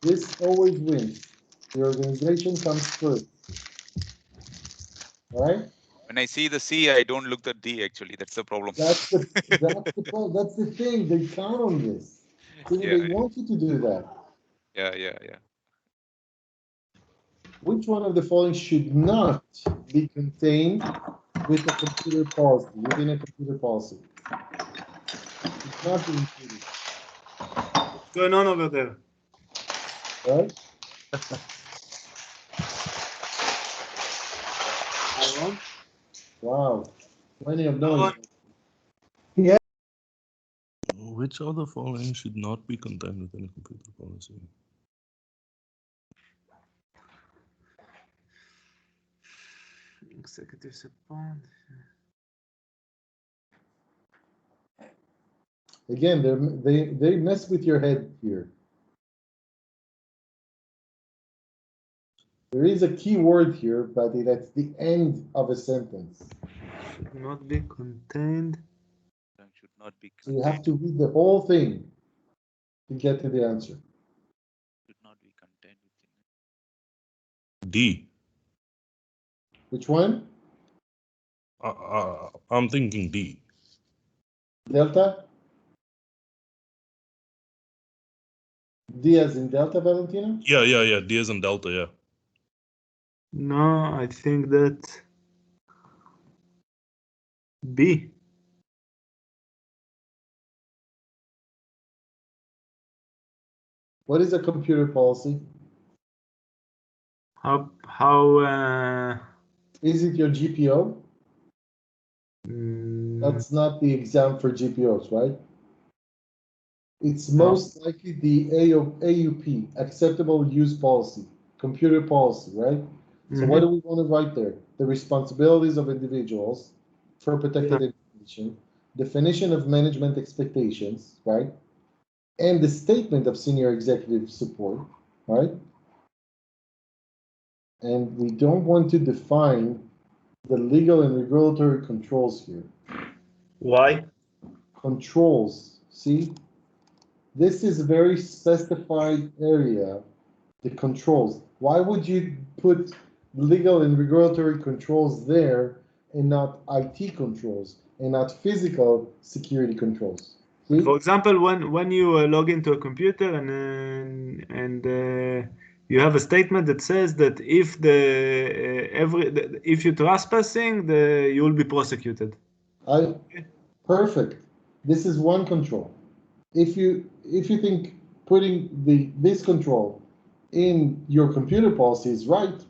This always wins. The organization comes first. All right? When I see the C, I don't look at D. Actually, that's the problem. That's the problem. That's the thing. They count on this. So Yeah. they want you to do that. Yeah. Which one of the following should not be contained with a computer policy, within a computer policy? Should not be included, What's going on over there? right? Aaron? Wow, plenty of noise. Aaron? which other following should not be contained within a computer policy? Executive support. Again, they mess with your head here. There is a key word here, but that's the end of a sentence. Should not be contained. Should not be. So you have to read the whole thing to get to the answer. Should not be contained within. D. Which one? I'm thinking D. Delta? D as in Delta, Valentina? Yeah. D as in Delta, yeah. No, I think that B. What is a computer policy? How Is it your GPO? That's not the exam for GPOs, right? It's most likely the AUP, acceptable use policy, computer policy, right? So what do we want to write there? The responsibilities of individuals for protected information, definition of management expectations, right? And the statement of senior executive support, right? And we don't want to define the legal and regulatory controls here. Why? Controls, see? This is a very specified area, the controls. Why would you put legal and regulatory controls there and not IT controls and not physical security controls? See? For example, when you log into a computer and you have a statement that says that if if you're trespassing, you will be prosecuted. Perfect. This is one control. if you think putting this control in your computer policy is right,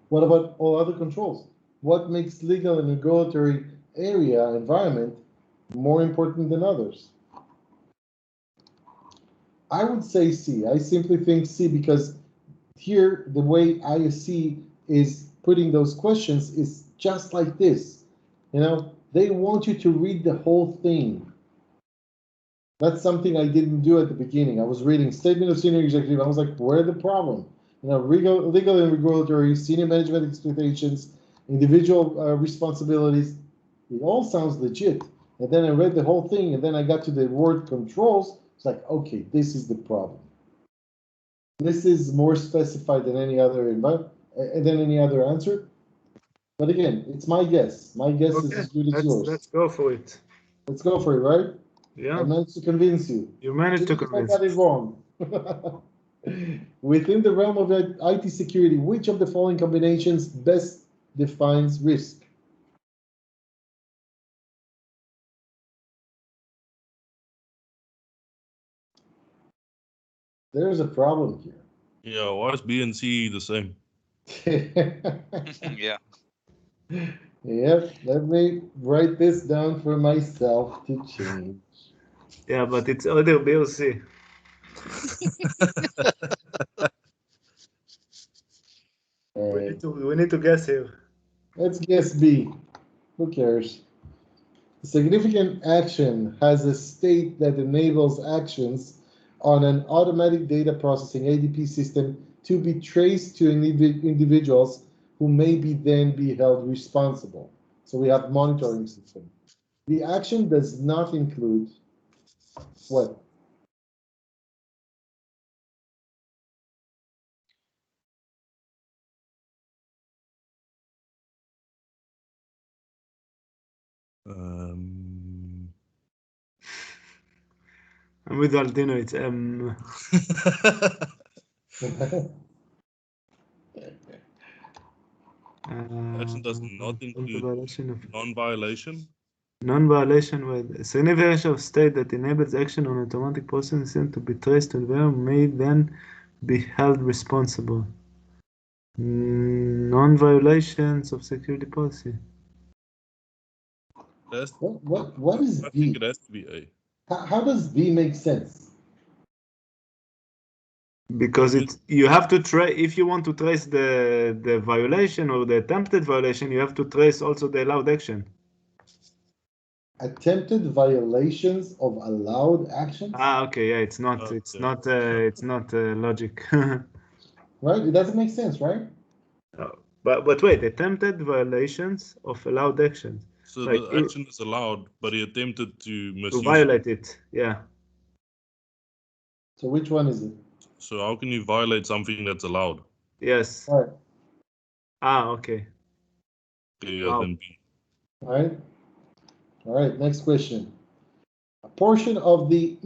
what about all other controls? What makes legal and regulatory area environment more important than others? I would say C. I simply think C because here the way ISC is putting those questions is just like this. You know, they want you to read the whole thing. That's something I didn't do at the beginning. I was reading Statement of Senior Executive. I was like, where's the problem? You know, legal and regulatory, senior management expectations, individual responsibilities. It all sounds legit. And then I read the whole thing, and then I got to the word controls. It's like, okay, this is the problem. This is more specified than any other answer. But again, it's my guess. My guess is as good as yours. Let's go for it. Let's go for it, right? Yeah. I managed to convince you. You managed to convince. I got it wrong. Within the realm of IT security, which of the following combinations best defines risk? There's a problem here. Yeah, why is B and C the same? Yeah. Yep, let me write this down for myself to change. Yeah, but it's either B or C. We need to guess here. Let's guess B. Who cares? A significant action has a state that enables actions on an automatic data processing ADP system to be traced to individuals who may then be held responsible. So we have monitoring system. The action does not include what? I'm with Altino. It's Action does not include non-violation. Non-violation with a significant of state that enables action on automatic processing to be traced to the may then be held responsible. Non-violations of security policy. What is B? I think it has to be A. How does B make sense? Because you have to trace, if you want to trace the violation or the attempted violation, you have to trace also the allowed action. Attempted violations of allowed actions? Okay, yeah, it's not logic. Right, it doesn't make sense, right? But wait, attempted violations of allowed actions. So like the action is allowed, but he attempted to misuse violate it. Yeah. So which one is it? So how can you violate something that's allowed? Yes. All right. Okay. Yeah, Wow. then B. All right, next question. A portion of the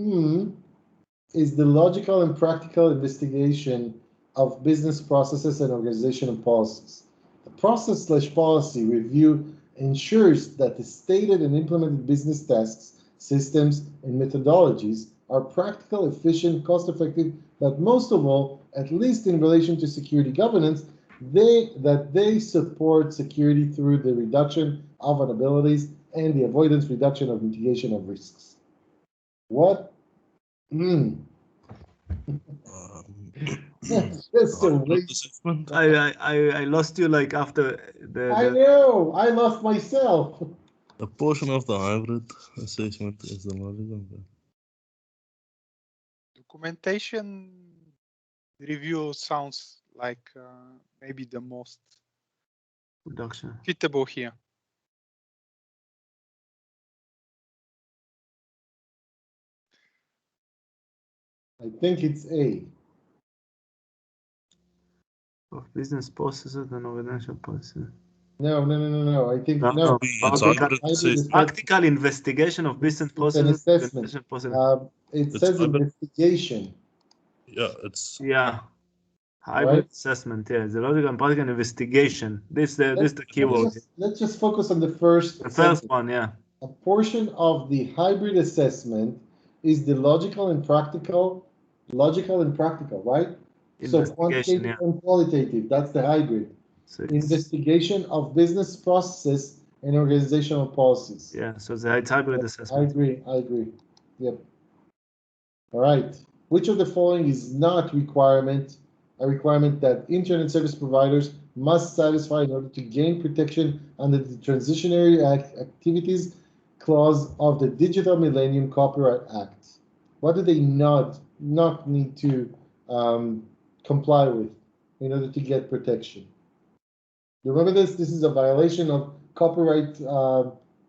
is the logical and practical investigation of business processes and organizational policies. The process/policy review ensures that the stated and implemented business tasks, systems, and methodologies are practical, efficient, cost-effective, but most of all, at least in relation to security governance, they support security through the reduction of vulnerabilities and the avoidance, reduction, of mitigation of risks. What? That's a waste. I lost you like after the. I know. I lost myself. A portion of the hybrid assessment is the logical. Documentation review sounds like maybe the most fitable here. I think it's A. Of business processes and organizational policy. No. I think no. Practical investigation of business processes. An assessment. It says investigation. Yeah, it's hybrid assessment. Yeah, the logical and practical investigation. This the keyword. Let's just focus on the first. The first one, yeah. A portion of the hybrid assessment is the logical and practical, right? So quantitative and qualitative, that's the hybrid. So Investigation of business processes and organizational policies. yeah, so it's hybrid assessment. I agree. Yep. All right. Which of the following is not a requirement that internet service providers must satisfy in order to gain protection under the Transitionary Activities Clause of the Digital Millennium Copyright Act? What do they not need to comply with in order to get protection? You remember this? This is a violation of copyright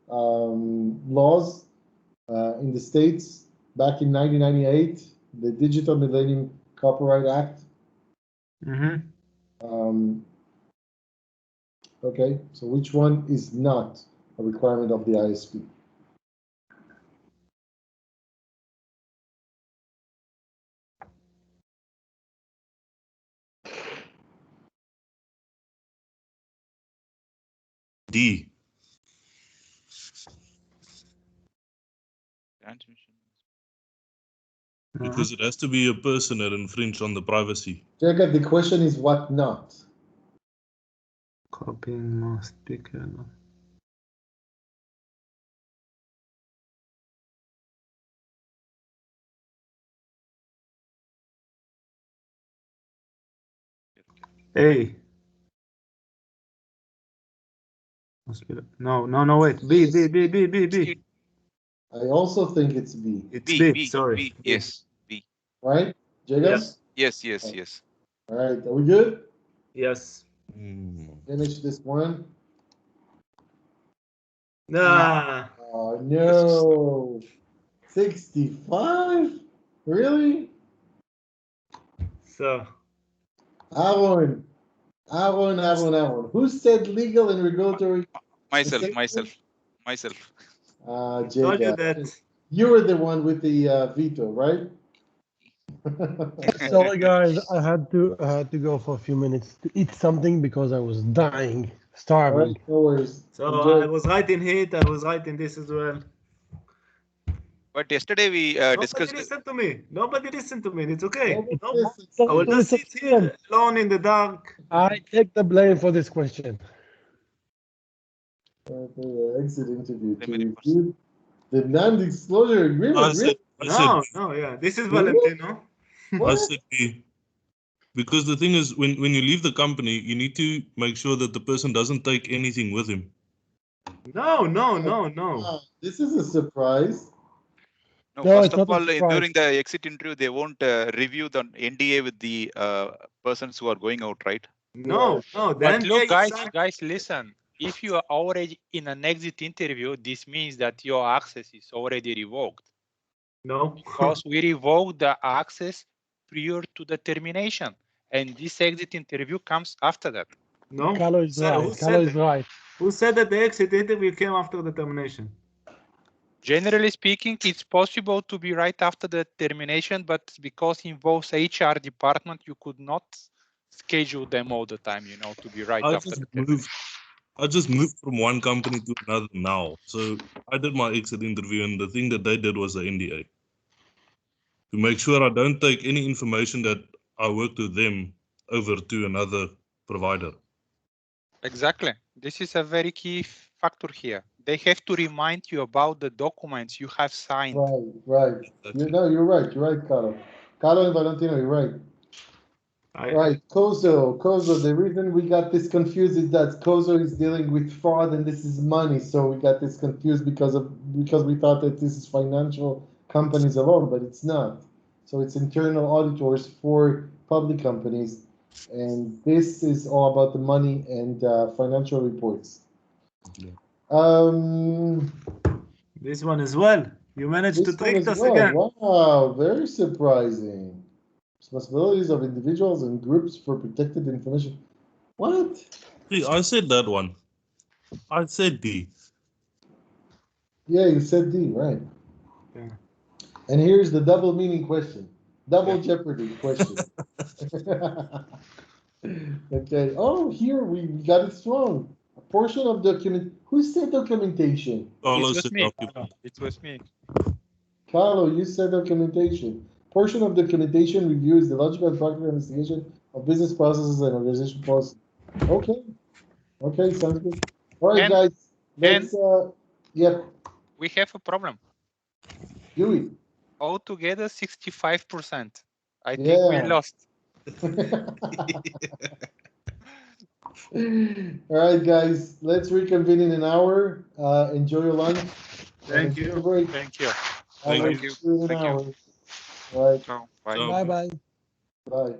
laws in the States back in 1998, the Digital Millennium Copyright Act. Okay, so which one is not a requirement of the ISP? D. Transmission. Because it has to be a person that infringe on the privacy. Jacob, the question is what not? Copying no speaker. No. A. No, wait. B. I also think it's B. It's B, sorry. B, yes, B. Right, Jacob? Yes. All right, are we good? Yes. Finish this one. Nah. Oh no. 65? Really? So. Aaron. Who said legal and regulatory? Myself. Told you Jacob. that. You were the one with the veto, right? Sorry, guys. I had to go for a few minutes to eat something because I was dying, starving. All right, no worries. So Enjoy. I was right in heat. I was right in this as well. But yesterday we discussed. Nobody listened to me. It's okay. Listen, I will just sit here alone in the dark. I take the blame for this question. exit interview to review the non-disclosure agreement. Yeah. This is Valentino. I said B. Because the thing is, when you leave the company, you need to make sure that the person doesn't take anything with him. No. This is a surprise. No, No, first it's of not a all, surprise. during the exit interview, they won't review the NDA with the persons who are going out, right? No. But look, guys, listen. If you are already in an exit interview, this means that your access is already revoked. No. Because we revoked the access prior to the termination, and this exit interview comes after that. No. Carlo is right. Who said that the exit interview came after the termination? Generally speaking, it's possible to be right after the termination, but because it involves HR department, you could not schedule them all the time, to be right after the termination. I just moved from one company to another now. So I did my exit interview, and the thing that they did was the NDA. To make sure I don't take any information that I worked with them over to another provider. Exactly. This is a very key factor here. They have to remind you about the documents you have signed. Right. You're right. You're right, Carlo. Carlo and Valentino, you're right. Right, Kozo, the reason we got this confused is that Kozo is dealing with fraud and this is money, so we got this confused because we thought that this is financial companies alone, but it's not. So it's internal auditors for public companies, and this is all about the money and financial reports. This one as well. You managed to trick us again. Wow, very surprising. Responsibilities of individuals and groups for protected information. What? See, I said that one. I said D. Yeah, you said D, right? Yeah. And here's the double meaning question. Double jeopardy question. Okay. Oh, here we got it wrong. A portion of document. Who said documentation? It was me. It was me. Carlo, you said documentation. Portion of documentation review is the logical and practical investigation of business processes and organization policy. Okay. Okay, sounds good. All right, And- guys. Let's yep, We have a problem. do it. Altogether 65%. I think we Yeah. lost. All right, guys. Let's reconvene in an hour. Enjoy your lunch. Thank Enjoy you. the break. Thank you. I'll Thank wait you. for you in an Thank you. hour. All right. Ciao. Bye. Ciao. Bye bye. Bye.